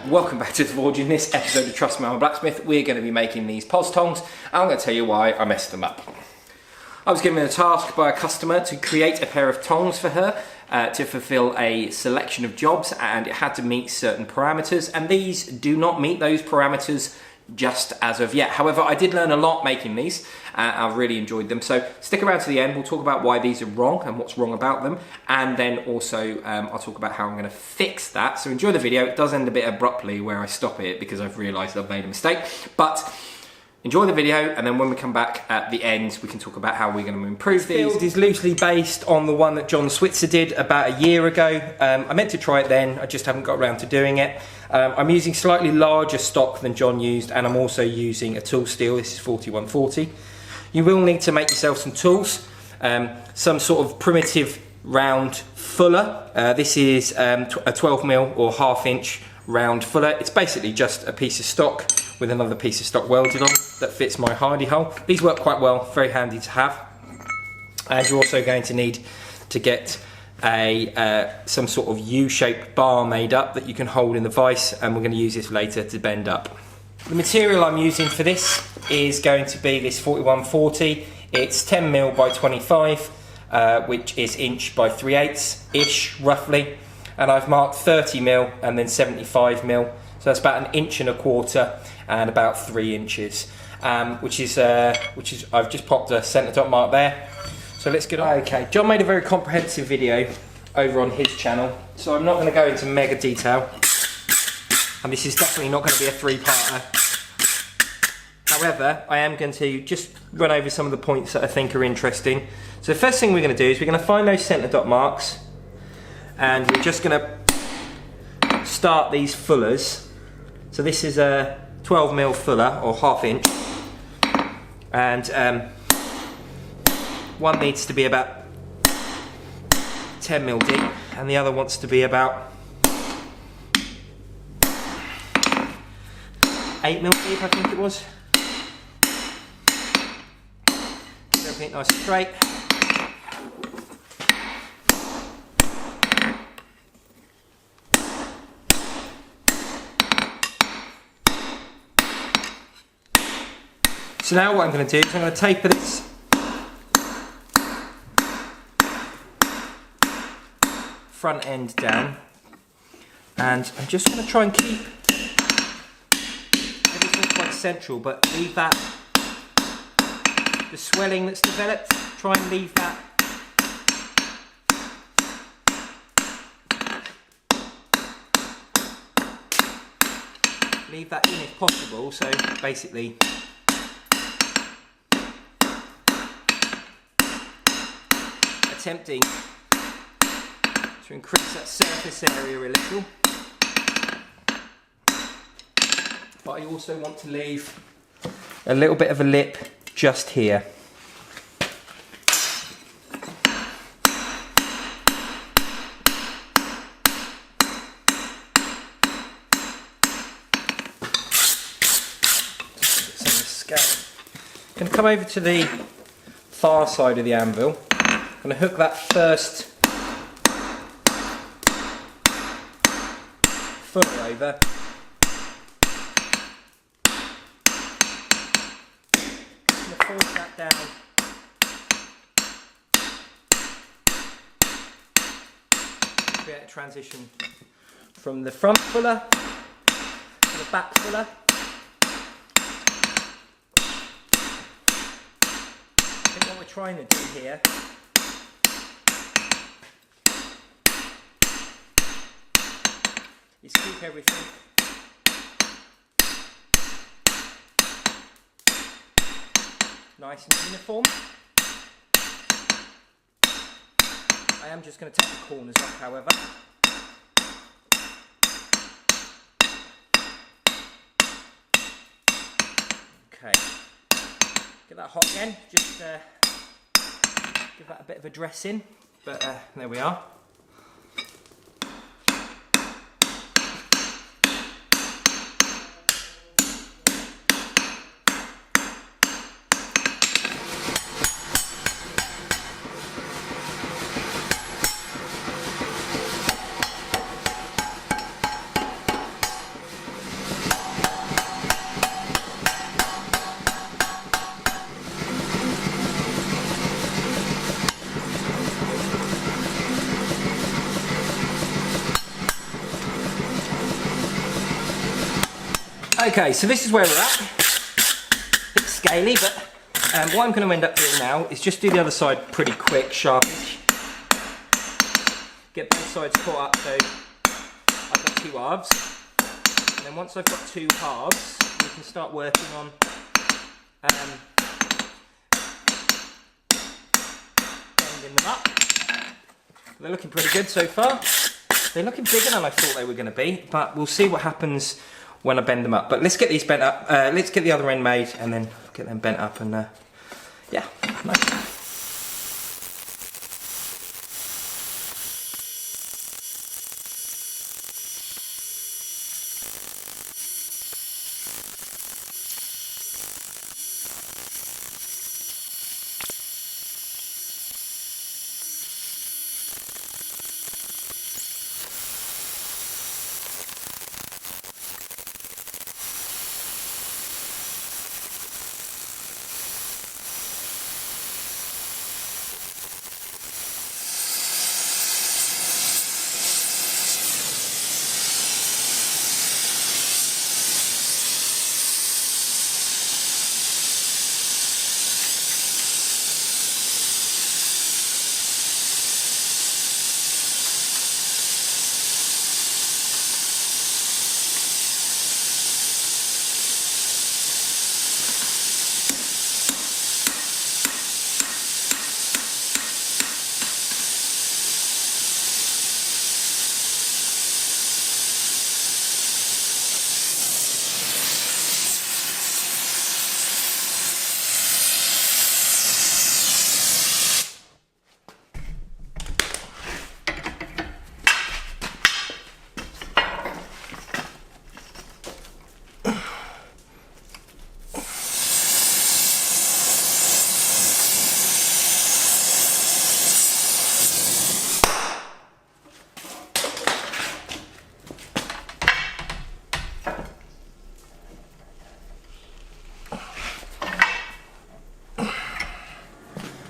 Welcome back to the Forge. In this episode of Trust Me, I'm a Blacksmith, we're going to be making these Poz Tongs. I'm going to tell you why I messed them up. I was given a task by a customer to create a pair of tongs for her to fulfill a selection of jobs, and it had to meet certain parameters, and these do not meet those parameters just as of yet. However, I did learn a lot making these. I've really enjoyed them. So stick around to the end. We'll talk about why these are wrong and what's wrong about them. And then also I'll talk about how I'm going to fix that. So enjoy the video. It does end a bit abruptly where I stop it because I've realised I've made a mistake. But enjoy the video, and then when we come back at the end, we can talk about how we're going to improve these. This build is loosely based on the one that John Switzer did about a year ago. I meant to try it then, I just haven't got around to doing it. I'm using slightly larger stock than John used, and I'm also using a tool steel. This is 4140. You will need to make yourself some tools, some sort of primitive round fuller. This is a 12mm or 1/2 inch round fuller. It's basically just a piece of stock with another piece of stock welded on that fits my hardy hole. These work quite well, very handy to have. And you're also going to need to get some sort of U-shaped bar made up that you can hold in the vise, and we're going to use this later to bend up. The material I'm using for this is going to be this 4140. It's 10mm by 25, which is inch by 3/8-ish roughly. And I've marked 30mm and then 75mm. So that's about 1.25 inches and about 3 inches, which is I've just popped a centre dot mark there. So let's get on. Okay, John made a very comprehensive video over on his channel, so I'm not going to go into mega detail, and this is definitely not going to be a 3-parter. However, I am going to just run over some of the points that I think are interesting. So the first thing we're going to do is we're going to find those centre dot marks, and we're just going to start these fullers. So this is a 12mm fuller or 1/2 inch, and one needs to be about 10mm deep, and the other wants to be about 8mm deep, I think it was. Everything nice and straight. So now what I'm going to do is I'm going to taper this front end down, and I'm just going to try and keep everything quite central, but leave that, the swelling that's developed, try and leave that in if possible. So basically attempting to increase that surface area a little, but I also want to leave a little bit of a lip just here. Some of the scale. I'm going to come over to the far side of the anvil. I'm going to hook that first fuller over. I'm going to force that down. Create a transition from the front fuller to the back fuller. I think what we're trying to do here is keep everything nice and uniform. I am just going to take the corners off, however. Okay, get that hot again, just give that a bit of a dressing, but there we are. Okay, so this is where we're at. It's scaly, but what I'm going to end up doing now is just do the other side pretty quick, sharpish. Get both sides caught up, so I've got 2 halves. And then once I've got 2 halves, we can start working on bending them up. They're looking pretty good so far. They're looking bigger than I thought they were going to be, but we'll see what happens when I bend them up. But let's get these bent up, let's get the other end made and then get them bent up and yeah, nice.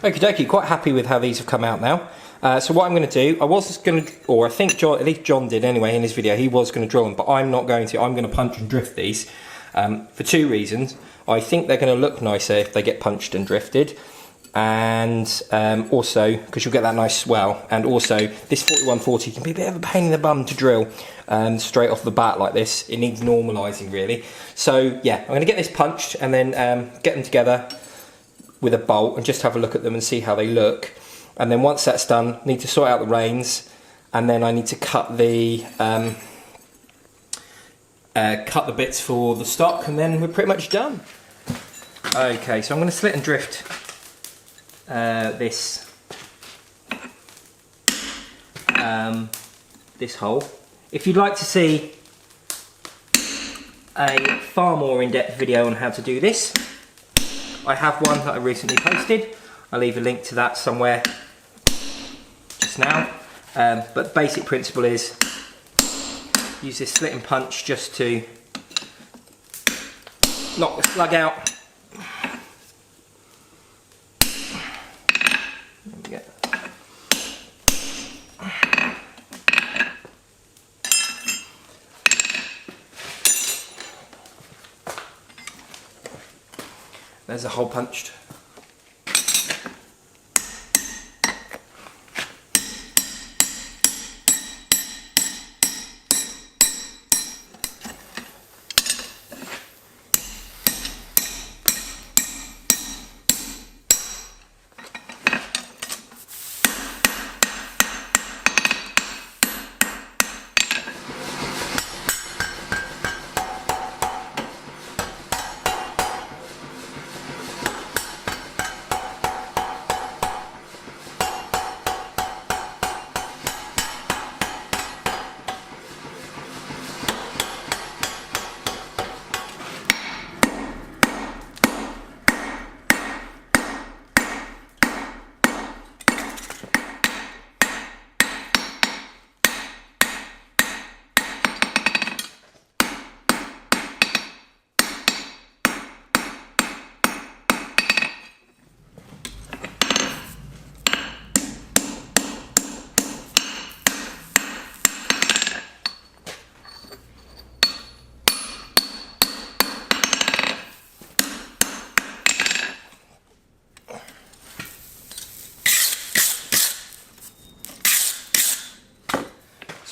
Okie dokie, quite happy with how these have come out now. So what I'm going to do, I was going to, or I think John, at least John did anyway in his video, he was going to drill them, but I'm not going to. I'm going to punch and drift these for 2 reasons. I think they're going to look nicer if they get punched and drifted, and also because you'll get that nice swell, and also this 4140 can be a bit of a pain in the bum to drill straight off the bat like this. It needs normalising really. So yeah, I'm going to get this punched and then get them together with a bolt and just have a look at them and see how they look. And then once that's done, I need to sort out the reins, and then I need to cut the bits for the stock, and then we're pretty much done. Okay, so I'm going to slit and drift this hole. If you'd like to see a far more in-depth video on how to do this, I have one that I recently posted. I'll leave a link to that somewhere just now. But basic principle is use this slit and punch just to knock the slug out. There we go. There's a hole punched.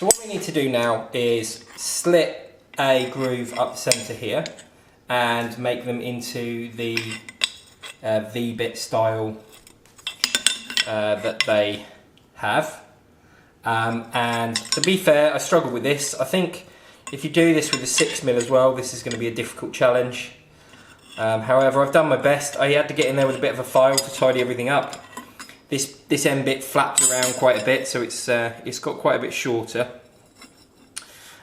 So what we need to do now is slit a groove up the centre here and make them into the V-bit style that they have. And to be fair, I struggle with this. I think if you do this with a 6mm as well, this is going to be a difficult challenge. However, I've done my best. I had to get in there with a bit of a file to tidy everything up. This end bit flapped around quite a bit, so it's got quite a bit shorter.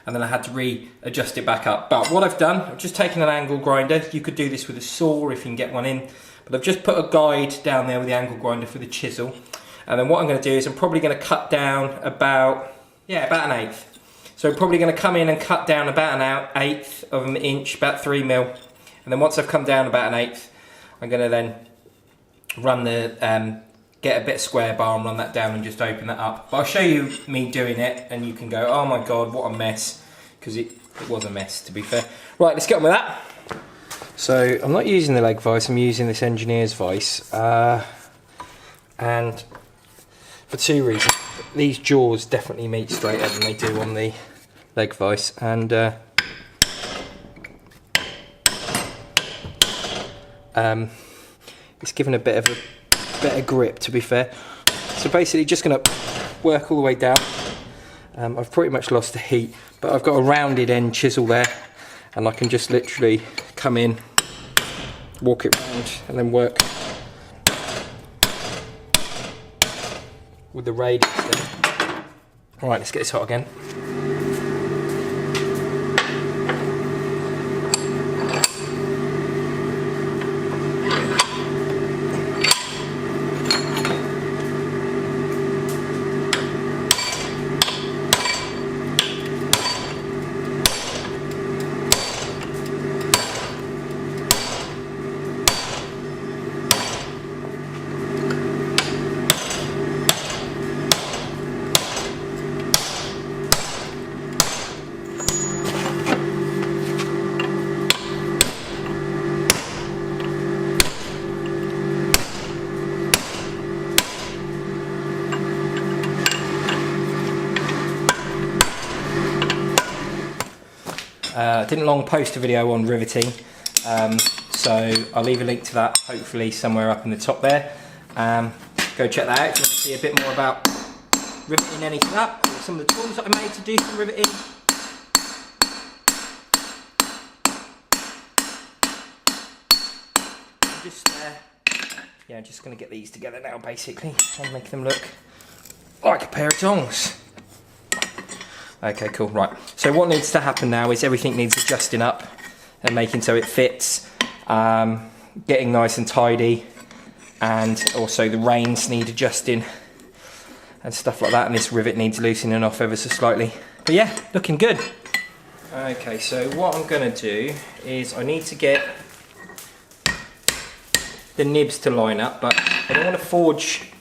And then I had to readjust it back up. But what I've done, I've just taken an angle grinder. You could do this with a saw if you can get one in. But I've just put a guide down there with the angle grinder for the chisel. And then what I'm going to do is I'm probably going to cut down about an 1/8. So I'm probably going to come in and cut down about an 1/8 of an inch, about 3mm. And then once I've come down about an 1/8, I'm going to then run the, get a bit of square bar and run that down and just open that up. But I'll show you me doing it and you can go, oh my God, what a mess. Because it was a mess, to be fair. Right, let's get on with that. So I'm not using the leg vise, I'm using this engineer's vise. And for two reasons. These jaws definitely meet straighter than they do on the leg vise. And it's given a bit of a better grip, to be fair. So basically just going to work all the way down. I've pretty much lost the heat, but I've got a rounded end chisel there and I can just literally come in, walk it round and then work with the radius there. Alright, let's get this hot again. Didn't long post a video on riveting, so I'll leave a link to that hopefully somewhere up in the top there. Go check that out if you want to see a bit more about riveting anything up, some of the tools that I made to do some riveting. Just going to get these together now basically and make them look like a pair of tongs. Okay, cool, right. So what needs to happen now is everything needs adjusting up and making so it fits, getting nice and tidy, and also the reins need adjusting and stuff like that, and this rivet needs loosening off ever so slightly. But yeah, looking good. Okay, so what I'm going to do is I need to get the nibs to line up, but I don't want to forge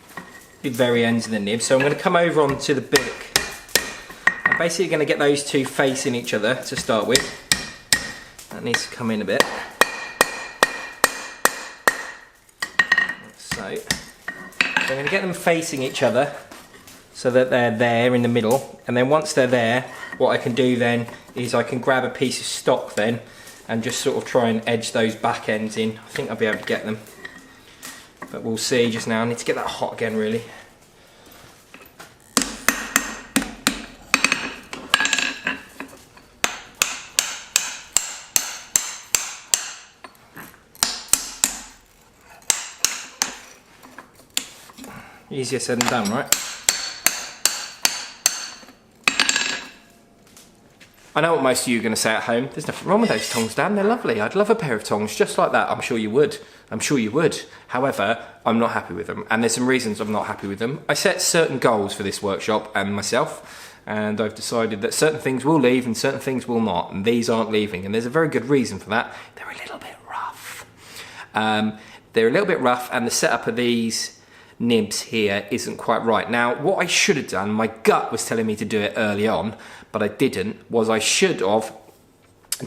the very ends of the nib, so I'm going to come over onto the billet. I'm basically going to get those two facing each other to start with. That needs to come in a bit. So I'm going to get them facing each other so that they're there in the middle, and then once they're there, what I can do then is I can grab a piece of stock then and just sort of try and edge those back ends in. I think I'll be able to get them, but we'll see just now. I need to get that hot again really. Easier said than done, right? I know what most of you are going to say at home. There's nothing wrong with those tongs, Dan. They're lovely. I'd love a pair of tongs just like that. I'm sure you would. I'm sure you would. However, I'm not happy with them. And there's some reasons I'm not happy with them. I set certain goals for this workshop and myself. And I've decided that certain things will leave and certain things will not. And these aren't leaving. And there's a very good reason for that. They're a little bit rough. They're a little bit rough, and the setup of these nibs here isn't quite right. Now, what I should have done, my gut was telling me to do it early on, but I didn't, was I should have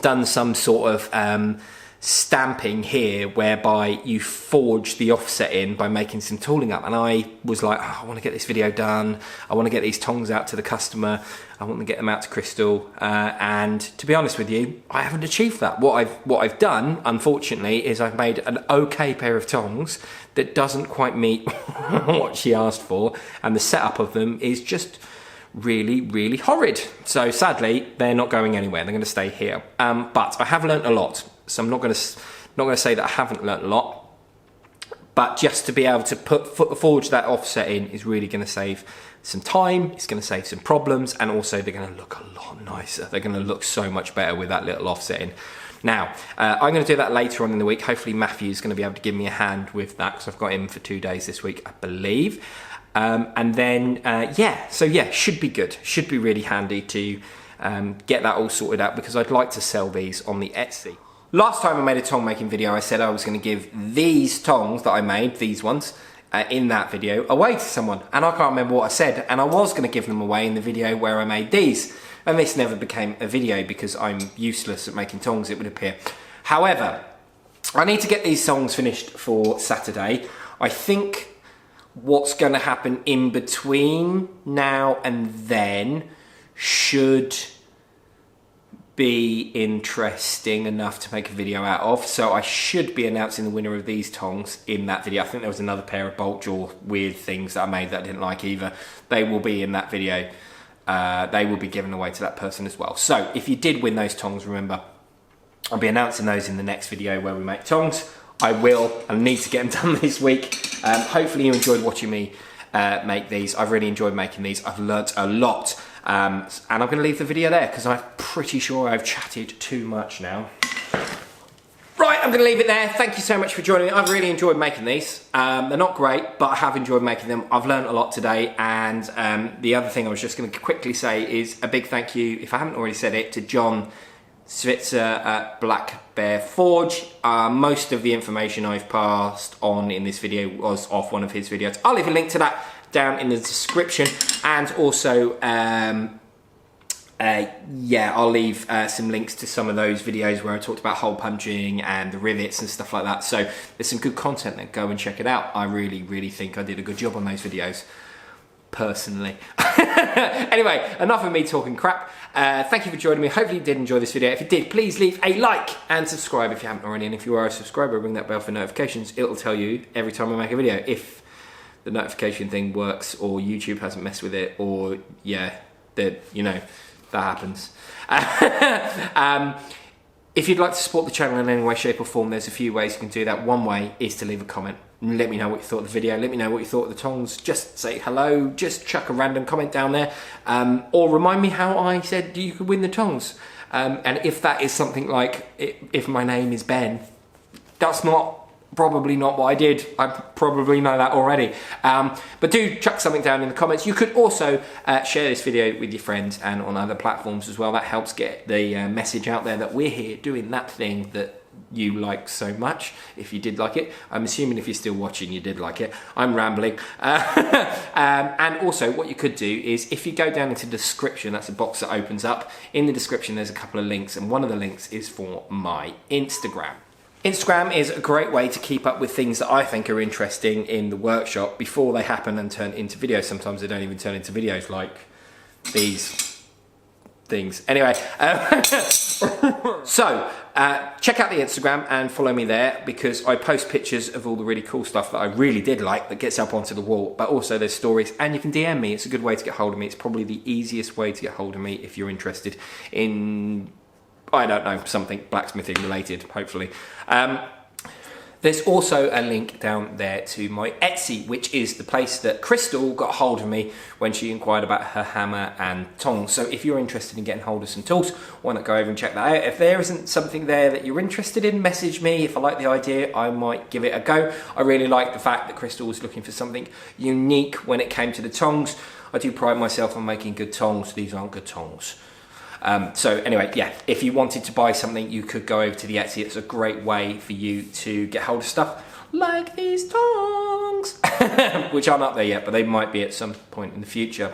done some sort of stamping here whereby you forge the offset in by making some tooling up, and I was like, oh, I want to get this video done, I want to get these tongs out to the customer, I want to get them out to Crystal, and to be honest with you, I haven't achieved that. What I've done, unfortunately, is I've made an okay pair of tongs that doesn't quite meet what she asked for, and the setup of them is just really horrid. So sadly, they're not going anywhere, they're going to stay here. But I have learnt a lot. So I'm not going to say that I haven't learnt a lot, but just to be able to forge that offset in is really going to save some time, it's going to save some problems, and also they're going to look a lot nicer. They're going to look so much better with that little offset in. Now, I'm going to do that later on in the week. Hopefully Matthew's going to be able to give me a hand with that, because I've got him for 2 days this week, I believe. And then, should be good. Should be really handy to get that all sorted out, because I'd like to sell these on the Etsy. Last time I made a tong making video, I said I was going to give these tongs that I made, these ones, in that video, away to someone. And I can't remember what I said, and I was going to give them away in the video where I made these. And this never became a video because I'm useless at making tongs, it would appear. However, I need to get these tongs finished for Saturday. I think what's going to happen in between now and then should be interesting enough to make a video out of. So I should be announcing the winner of these tongs in that video. I think there was another pair of bolt jaw weird things that I made that I didn't like either. They will be in that video. They will be given away to that person as well. So if you did win those tongs, remember, I'll be announcing those in the next video where we make tongs. I need to get them done this week. Hopefully you enjoyed watching me make these. I've really enjoyed making these. I've learnt a lot. And I'm going to leave the video there because I'm pretty sure I've chatted too much now. Right, I'm going to leave it there. Thank you so much for joining me. I've really enjoyed making these. They're not great, but I have enjoyed making them. I've learned a lot today. And the other thing I was just going to quickly say is a big thank you, if I haven't already said it, to John Switzer at Black Bear Forge. Most of the information I've passed on in this video was off one of his videos. I'll leave a link to that down in the description, and also I'll leave some links to some of those videos where I talked about hole punching and the rivets and stuff like that. So there's some good content there. Go and check it out. I really think I did a good job on those videos, personally. Anyway, enough of me talking crap. Thank you for joining me. Hopefully you did enjoy this video. If you did, please leave a like and subscribe if you haven't already. And if you are a subscriber, ring that bell for notifications. It'll tell you every time I make a video if the notification thing works, or YouTube hasn't messed with it, or that happens. If you'd like to support the channel in any way, shape or form, there's a few ways you can do that. One way is to leave a comment. Let me know what you thought of the video. Let me know what you thought of the tongs. Just say hello. Just chuck a random comment down there. Or remind me how I said you could win the tongs. And if that is something like, if my name is Ben, that's probably not what I did. I probably know that already. But do chuck something down in the comments. You could also share this video with your friends and on other platforms as well. That helps get the message out there that we're here doing that thing that you like so much, if you did like it. I'm assuming if you're still watching, you did like it. I'm rambling. And also what you could do is, if you go down into the description, that's a box that opens up. In the description, there's a couple of links, and one of the links is for my Instagram. Instagram is a great way to keep up with things that I think are interesting in the workshop before they happen and turn into videos. Sometimes they don't even turn into videos, like these things. Anyway, so check out the Instagram and follow me there, because I post pictures of all the really cool stuff that I really did like that gets up onto the wall, but also there's stories, and you can DM me. It's a good way to get hold of me. It's probably the easiest way to get hold of me if you're interested in, I don't know, something blacksmithing related, hopefully. There's also a link down there to my Etsy, which is the place that Crystal got hold of me when she inquired about her hammer and tongs. So if you're interested in getting hold of some tools, why not go over and check that out? If there isn't something there that you're interested in, message me. If I like the idea, I might give it a go. I really like the fact that Crystal was looking for something unique when it came to the tongs. I do pride myself on making good tongs. These aren't good tongs. So anyway, yeah, if you wanted to buy something, you could go over to the Etsy. It's a great way for you to get hold of stuff like these tongs, which aren't up there yet, but they might be at some point in the future.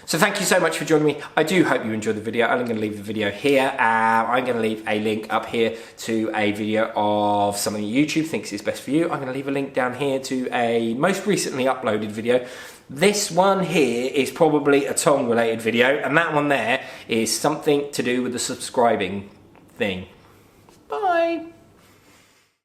So thank you so much for joining me. I do hope you enjoyed the video. I'm going to leave the video here. I'm going to leave a link up here to a video of something YouTube thinks is best for you. I'm going to leave a link down here to a most recently uploaded video. This one here is probably a tong related video, and that one there is something to do with the subscribing thing. Bye.